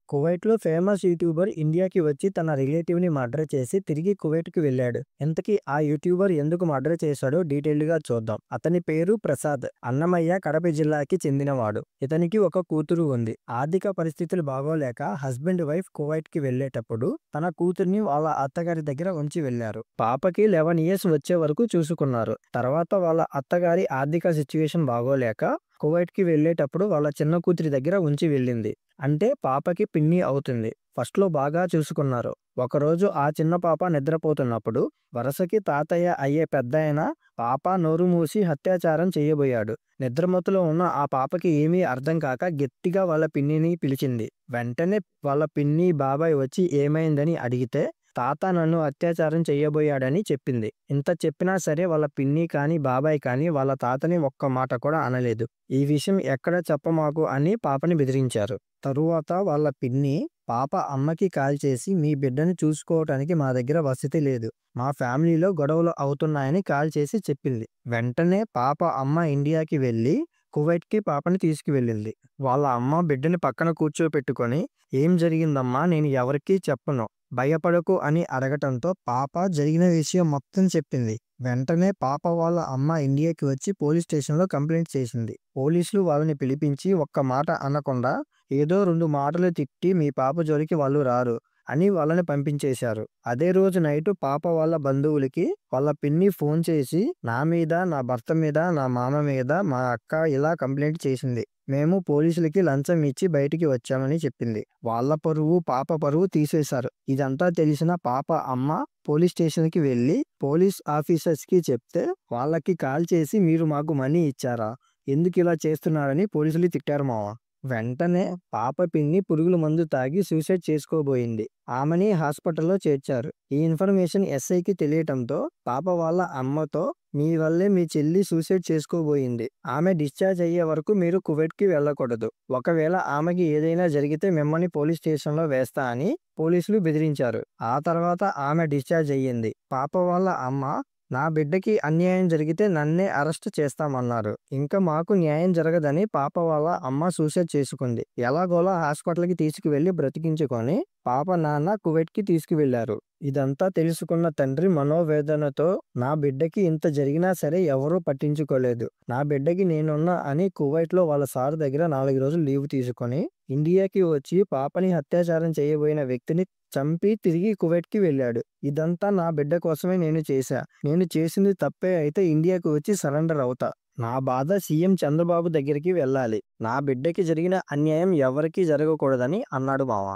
కువైట్‌లో famous YouTuber ఇండియాకి వచ్చి తన రిలేటివ్‌ని మర్డర్ చేసి తిరిగి కువైట్‌కి వెళ్ళాడు. ఇంతకీ ఆ యూట్యూబర్ ఎందుకు మర్డర్ చేశాడో డీటెయిల్డ్‌గా చూద్దాం. అతని పేరు ప్రసాద్. అన్నమయ్య, కడప జిల్లాకి చెందినవాడు. ఇతనికి ఒక కూతురు ఉంది. ఆర్థిక పరిస్థితులు బాగోలేక హస్బెండ్, వైఫ్ కువైట్‌కి వెళ్ళేటప్పుడు తన కూతుర్ని వాళ్ళ అత్తగారి దగ్గర ఉంచి వెళ్లారు. పాపకి 11 ఇయర్స్ వచ్చే వరకు చూసుకున్నారు. తర్వాత వాళ్ళ అత్తగారి ఆర్థిక సిట్యుయేషన్ బాగోలేక కువైట్‌కి వెళ్ళేటప్పుడు వాళ్ళ చిన్న కూతురి దగ్గర ఉంచి వెళ్ళింది. అంటే పాపకి పిన్ని అవుతుంది. ఫస్ట్‌లో బాగా చూసుకున్నారు. ఒకరోజు ఆ చిన్న పాప నిద్రపోతున్నప్పుడు వరసకి తాతయ్య అయ్యే పెద్దాయన పాప నోరు మూసి అత్యాచారం చేయబోయాడు. నిద్రమత్తులో ఉన్న ఆ పాపకి ఏమీ అర్థం కాక గట్టిగా వాళ్ళ పిన్నిని పిలిచింది. వెంటనే వాళ్ళ పిన్ని, బాబాయ్ వచ్చి ఏమైందని అడిగితే తాత నన్ను అత్యాచారం చేయబోయాడని చెప్పింది. ఇంత చెప్పినా సరే వాళ్ళ పిన్ని కానీ, బాబాయ్ కానీ వాళ్ళ తాతని ఒక్క మాట కూడా అనలేదు. ఈ విషయం ఎక్కడ చెప్పమాకు అని పాపని బెదిరించారు. తరువాత వాళ్ళ పిన్ని పాప అమ్మకి కాల్ చేసి మీ బిడ్డని చూసుకోవటానికి మా దగ్గర వసతి లేదు. మా ఫ్యామిలీలో గొడవలు అవుతున్నాయని కాల్ చేసి చెప్పింది. వెంటనే పాప అమ్మ ఇండియాకి వెళ్ళి కువైట్‌కి పాపని తీసుకువెళ్ళింది. వాళ్ళ అమ్మ బిడ్డని పక్కన కూర్చోపెట్టుకొని ఏం జరిగిందమ్మా నేను ఎవరికీ చెప్పను. భయపడకు అని అడగటంతో పాప జరిగిన విషయం మొత్తం చెప్పింది. వెంటనే పాప వాళ్ళ అమ్మ ఇండియాకి వచ్చి పోలీస్ స్టేషన్‌లో కంప్లెయింట్ చేసింది. పోలీసులు వాళ్ళని పిలిపించి ఒక్క మాట అనకుండా ఏదో 2 మాటలు తిట్టి మీ పాప జోలికి వాళ్ళు రారు అని వాళ్ళని పంపించేశారు. అదే రోజు నైటు పాప వాళ్ళ బంధువులకి వాళ్ళ పిన్ని ఫోన్ చేసి నా మీద, నా భర్త మీద, నా మామ మీద మా అక్క ఇలా కంప్లెయింట్ చేసింది. మేము పోలీసులకి లంచం ఇచ్చి బయటికి వచ్చామని చెప్పింది. వాళ్ళ పరువు, పాప పరువు తీసేశారు. ఇదంతా తెలిసిన పాప అమ్మ పోలీస్ స్టేషన్‌కి వెళ్లి పోలీస్ ఆఫీసర్స్‌కి చెప్తే వాళ్ళకి కాల్ చేసి మీరు మాకు మనీ ఇచ్చారా? ఎందుకిలా చేస్తున్నారని పోలీసులు తిట్టారు మావ. వెంటనే పాప పిన్ని పురుగుల మందు తాగి సూసైడ్ చేసుకోబోయింది. ఆమెని హాస్పిటల్‌లో చేర్చారు. ఈ ఇన్ఫర్మేషన్ ఎస్ఐకి తెలియటంతో పాప వాళ్ళ అమ్మతో మీ వల్లే మీ చెల్లి సూసైడ్ చేసుకోబోయింది. ఆమె డిశ్చార్జ్ అయ్యే వరకు మీరు కువైట్‌కి వెళ్ళకూడదు. ఒకవేళ ఆమెకి ఏదైనా జరిగితే మిమ్మల్ని పోలీస్ స్టేషన్‌లో వేస్తా అని పోలీసులు బెదిరించారు. ఆ తర్వాత ఆమె డిశ్చార్జ్ అయ్యింది. పాప వాళ్ళ అమ్మ నా బిడ్డకి అన్యాయం జరిగితే నన్నే అరెస్ట్ చేస్తామన్నారు. ఇంకా మాకు న్యాయం జరగదని పాప వాళ్ళ అమ్మ సూసైడ్ చేసుకుంది. ఎలాగోలా హాస్పిటల్‌కి తీసుకువెళ్లి బ్రతికించుకొని పాప నాన్న కువైట్‌కి తీసుకువెళ్లారు. ఇదంతా తెలుసుకున్న తండ్రి మనోవేదనతో నా బిడ్డకి ఇంత జరిగినా సరే ఎవరూ పట్టించుకోలేదు. నా బిడ్డకి నేనున్నా అని కువైట్‌లో వాళ్ళ సార్ దగ్గర 4 రోజులు లీవ్ తీసుకొని ఇండియాకి వచ్చి పాపని అత్యాచారం చేయబోయిన వ్యక్తిని చంపి తిరిగి కువైట్‌కి వెళ్ళాడు. ఇదంతా నా బిడ్డ కోసమే నేను చేశా. నేను చేసింది తప్పే అయితే ఇండియాకి వచ్చి సరెండర్ అవుతా. నా బాధ సీఎం చంద్రబాబు దగ్గరికి వెళ్ళాలి. నా బిడ్డకి జరిగిన అన్యాయం ఎవరికీ జరగకూడదని అన్నాడు మావ.